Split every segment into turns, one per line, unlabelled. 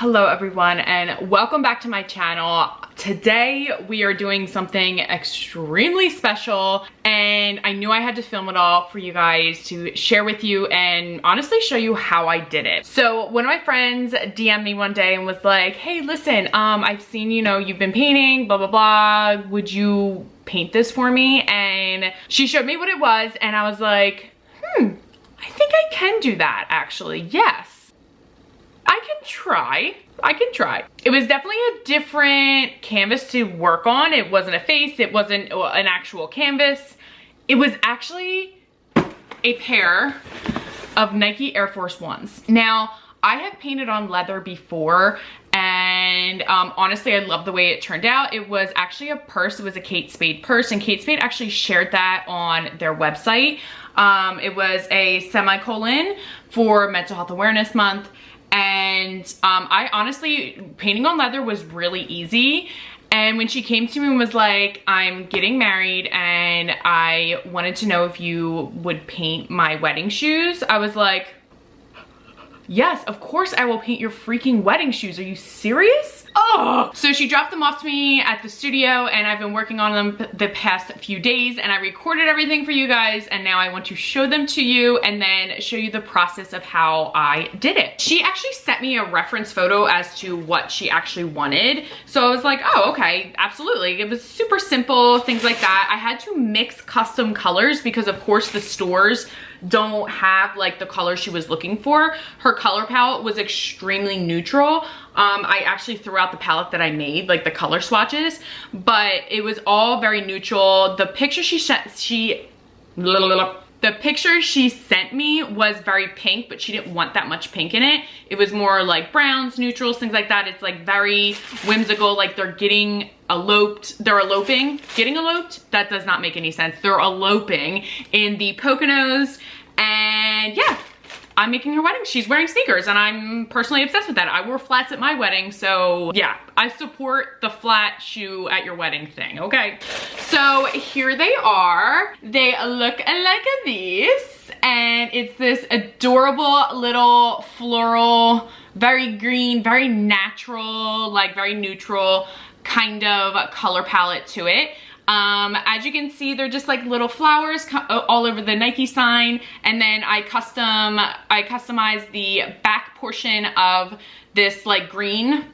Hello everyone and welcome back to my channel. Today we are doing something extremely special and I knew I had to film it all for you guys to share with you and honestly show you how I did it. So one of my friends DM'd me one day and was like, hey listen, I've seen you've been painting, blah blah blah, would you paint this for me? And she showed me what it was and I was like, I think I can do that actually, yes. I can try. It was definitely a different canvas to work on. It wasn't a face, it wasn't an actual canvas. It was actually a pair of Nike Air Force Ones. Now, I have painted on leather before and honestly, I love the way it turned out. It was actually a purse, it was a Kate Spade purse, and Kate Spade actually shared that on their website. It was a semicolon for Mental Health Awareness Month. And I honestly, painting on leather was really easy. And when she came to me and was like, I'm getting married and I wanted to know if you would paint my wedding shoes, I was like, yes, of course I will paint your freaking wedding shoes. Are you serious? Oh! So she dropped them off to me at the studio and I've been working on them the past few days and I recorded everything for you guys and now I want to show them to you and then show you the process of how I did it. She actually sent me a reference photo as to what she actually wanted. So I was like, oh, okay, absolutely. It was super simple, things like that. I had to mix custom colors because of course the stores don't have like the color she was looking for. Her color palette was extremely neutral. I actually threw out the palette that I made, like the color swatches, but it was all very neutral. The picture she sent me was very pink, but she didn't want that much pink in it. It was more like browns, neutrals, things like that. It's like very whimsical, like they're getting eloped, getting eloped? That does not make any sense. They're eloping in the Poconos and yeah. I'm making her wedding. She's wearing sneakers and I'm personally obsessed with that. I wore flats at my wedding, so yeah, I support the flat shoe at your wedding thing, okay? So here they are. They look like these and it's this adorable little floral, very green, very natural, like very neutral kind of color palette to it. As you can see, they're just like little flowers all over the Nike sign. And then I customized the back portion of this like green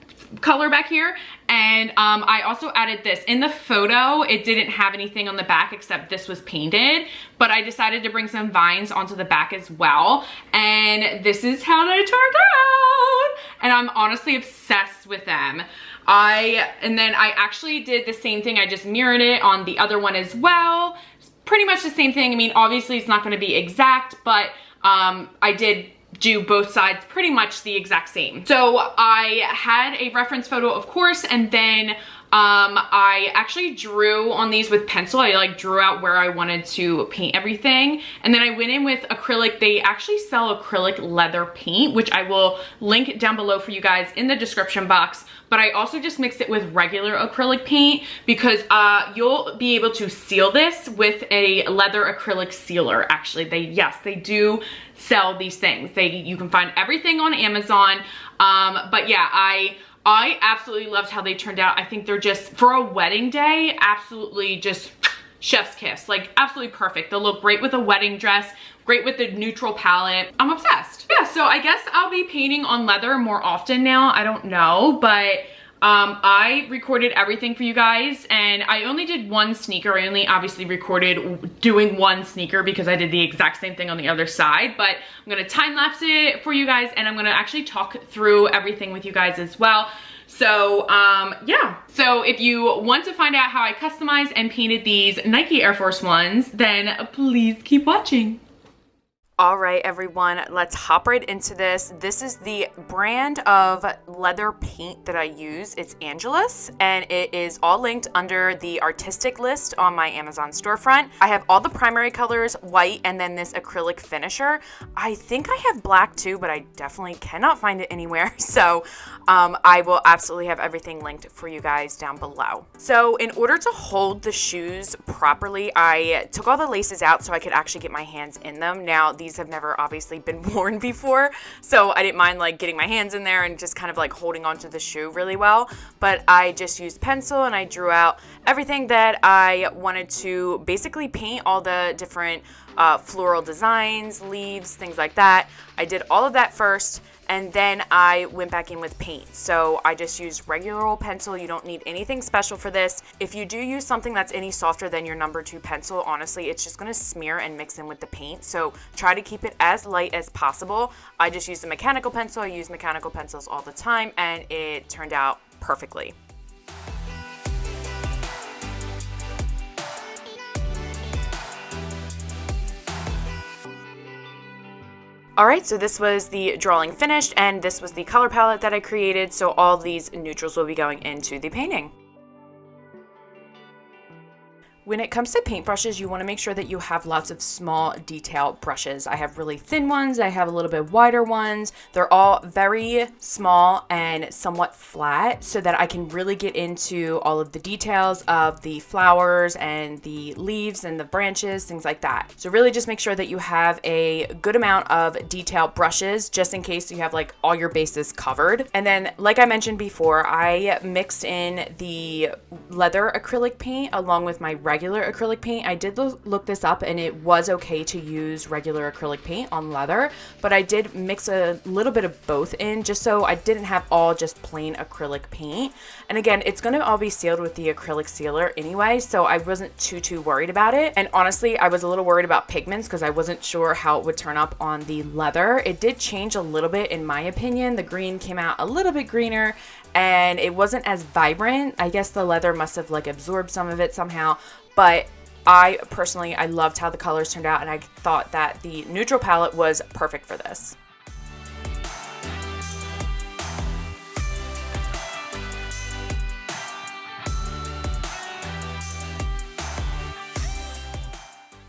color back here. And I also added this. In the photo, it didn't have anything on the back except this was painted, but I decided to bring some vines onto the back as well. And this is how they turned out. And I'm honestly obsessed with them. And then I actually did the same thing. I just mirrored it on the other one as well. It's pretty much the same thing. I mean, obviously it's not going to be exact, but I did do both sides pretty much the exact same. So I had a reference photo, of course, and then I actually drew on these with pencil. I like drew out where I wanted to paint everything. And then I went in with acrylic. They actually sell acrylic leather paint, which I will link down below for you guys in the description box. But I also just mixed it with regular acrylic paint because you'll be able to seal this with a leather acrylic sealer. Actually, they do sell these things. You can find everything on Amazon. But yeah, I absolutely loved how they turned out. I think they're just, for a wedding day, absolutely just chef's kiss. Like absolutely perfect. They'll look great with a wedding dress, great with the neutral palette. I'm obsessed. Yeah, so I guess I'll be painting on leather more often now. I don't know, but I recorded everything for you guys and I only did one sneaker. I only obviously recorded doing one sneaker because I did the exact same thing on the other side, but I'm gonna time lapse it for you guys and I'm gonna actually talk through everything with you guys as well. So yeah, so if you want to find out how I customized and painted these Nike Air Force Ones, then please keep watching. All right, everyone, let's hop right into this. This is the brand of leather paint that I use. It's Angelus, and it is all linked under the artistic list on my Amazon storefront. I have all the primary colors, white, and then this acrylic finisher. I think I have black too, but I definitely cannot find it anywhere. So I will absolutely have everything linked for you guys down below. So in order to hold the shoes properly, I took all the laces out so I could actually get my hands in them. Now, these
these have never obviously been worn before, so I didn't mind like getting my hands in there and just kind of like holding onto the shoe really well. But I just used pencil and I drew out everything that I wanted to basically paint, all the different floral designs, leaves, things like that. I did all of that first, and then I went back in with paint. So I just used regular old pencil. You don't need anything special for this. If you do use something that's any softer than your number 2 pencil, honestly, it's just gonna smear and mix in with the paint. So try to keep it as light as possible. I just used a mechanical pencil. I use mechanical pencils all the time, and it turned out perfectly. Alright, so this was the drawing finished, and this was the color palette that I created, so all these neutrals will be going into the painting. When it comes to paintbrushes, you want to make sure that you have lots of small detail brushes. I have really thin ones, I have a little bit wider ones. They're all very small and somewhat flat so that I can really get into all of the details of the flowers and the leaves and the branches, things like that. So really just make sure that you have a good amount of detail brushes just in case you have like all your bases covered. And then like I mentioned before, I mixed in the leather acrylic paint along with my regular acrylic paint. I did look this up, and it was okay to use regular acrylic paint on leather, but I did mix a little bit of both in just so I didn't have all just plain acrylic paint. And again, it's going to all be sealed with the acrylic sealer anyway, so I wasn't too worried about it. And honestly, I was a little worried about pigments because I wasn't sure how it would turn up on the leather. It did change a little bit in my opinion. The green came out a little bit greener and it wasn't as vibrant. I guess the leather must have like absorbed some of it somehow, but I loved how the colors turned out, and I thought that the neutral palette was perfect for this.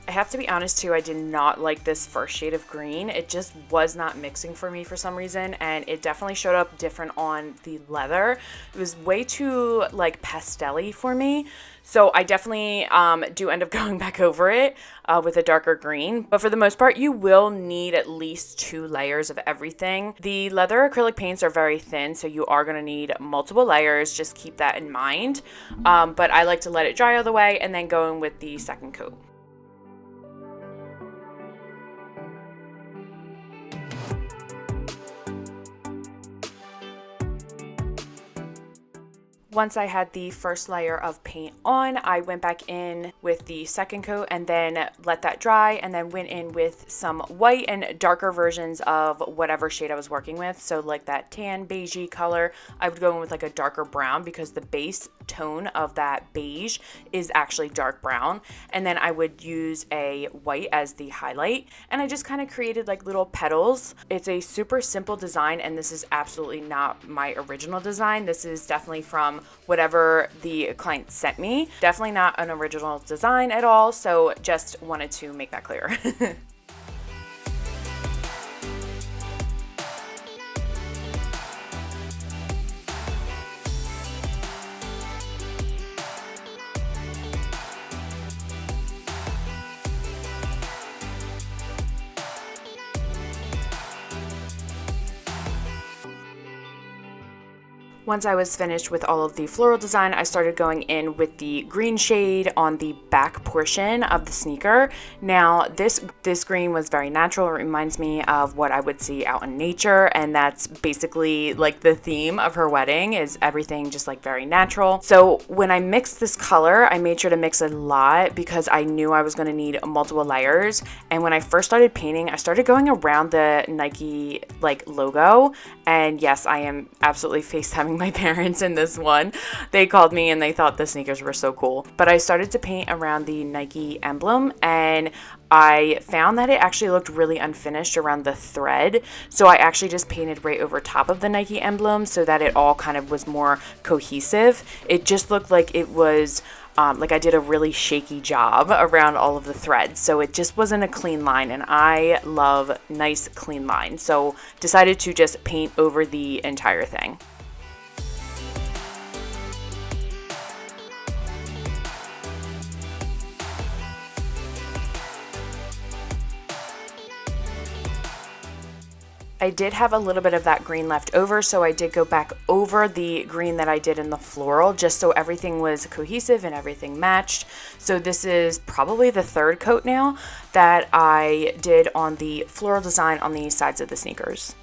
I have to be honest too, I did not like this first shade of green. It just was not mixing for me for some reason, and it definitely showed up different on the leather. It was way too like pastel-y for me. So I definitely do end up going back over it with a darker green. But for the most part, you will need at least 2 layers of everything. The leather acrylic paints are very thin, so you are going to need multiple layers. Just keep that in mind. But I like to let it dry all the way and then go in with the second coat. Once I had the first layer of paint on, I went back in with the second coat and then let that dry, and then went in with some white and darker versions of whatever shade I was working with. So like that tan beigey color, I would go in with like a darker brown because the base tone of that beige is actually dark brown. And then I would use a white as the highlight, and I just kind of created like little petals. It's a super simple design, and this is absolutely not my original design. This is definitely from whatever the client sent me. Definitely not an original design at all, so just wanted to make that clear. Once I was finished with all of the floral design, I started going in with the green shade on the back portion of the sneaker. Now, this green was very natural. It reminds me of what I would see out in nature, and that's basically like the theme of her wedding, is everything just like very natural. So when I mixed this color, I made sure to mix a lot because I knew I was going to need multiple layers. And when I first started painting, I started going around the Nike like logo, and yes, I am absolutely FaceTiming my parents in this one. They called me and they thought the sneakers were so cool. But I started to paint around the Nike emblem, and I found that it actually looked really unfinished around the thread. So I actually just painted right over top of the Nike emblem so that it all kind of was more cohesive. It just looked like it was like I did a really shaky job around all of the threads. So it just wasn't a clean line, and I love nice clean lines. So decided to just paint over the entire thing. I did have a little bit of that green left over, so I did go back over the green that I did in the floral just so everything was cohesive and everything matched. So this is probably the third coat now that I did on the floral design on the sides of the sneakers.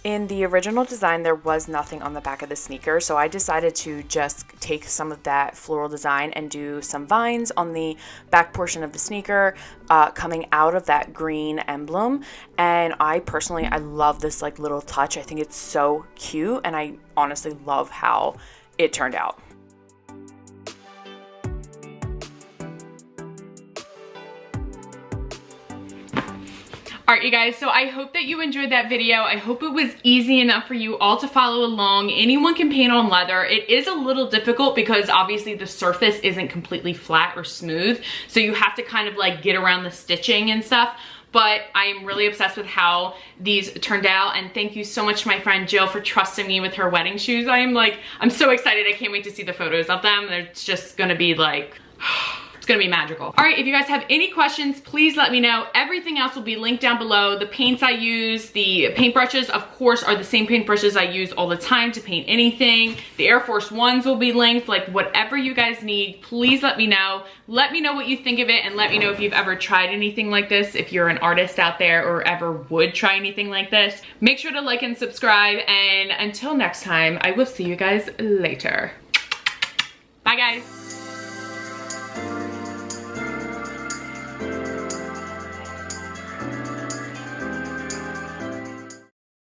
In the original design, there was nothing on the back of the sneaker, so I decided to just take some of that floral design and do some vines on the back portion of the sneaker, coming out of that green emblem. And I personally love this like little touch. I think it's so cute, and I honestly love how it turned out.
All right, you guys, so I hope that you enjoyed that video. I hope it was easy enough for you all to follow along. Anyone can paint on leather. It is a little difficult because obviously the surface isn't completely flat or smooth, so you have to kind of like get around the stitching and stuff. But I am really obsessed with how these turned out, and thank you so much to my friend Jill for trusting me with her wedding shoes. I'm so excited. I can't wait to see the photos of them. It's just gonna be like, it's gonna be magical. All right, if you guys have any questions, please let me know. Everything else will be linked down below. The paints I use, the paintbrushes, of course, are the same paintbrushes I use all the time to paint anything. The Air Force Ones will be linked. Like, whatever you guys need, please let me know. Let me know what you think of it, and let me know if you've ever tried anything like this, if you're an artist out there or ever would try anything like this. Make sure to like and subscribe, and until next time, I will see you guys later. Bye, guys.